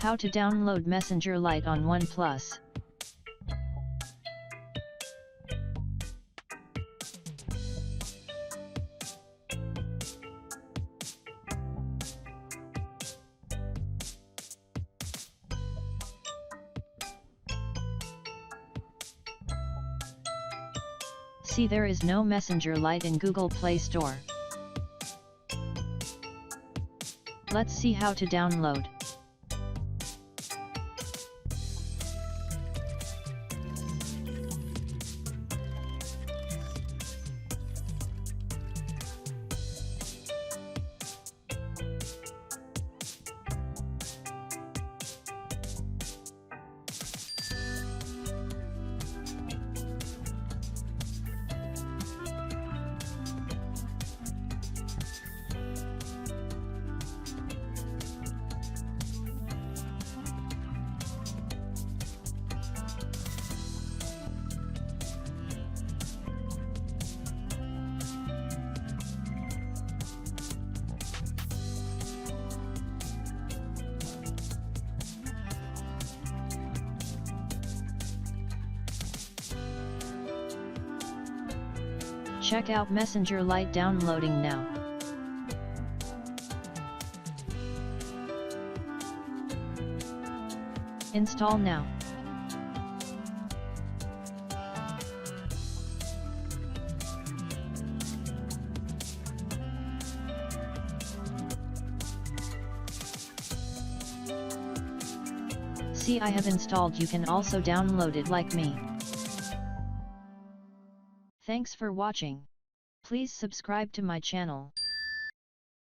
How to download Messenger Lite on Oneplus. See, there is no Messenger Lite in Google Play Store. Let's see how to download. Check out Messenger Lite downloading now. Install now. See, I have installed. You can also download it like me. Thanks for watching. Please subscribe to my channel.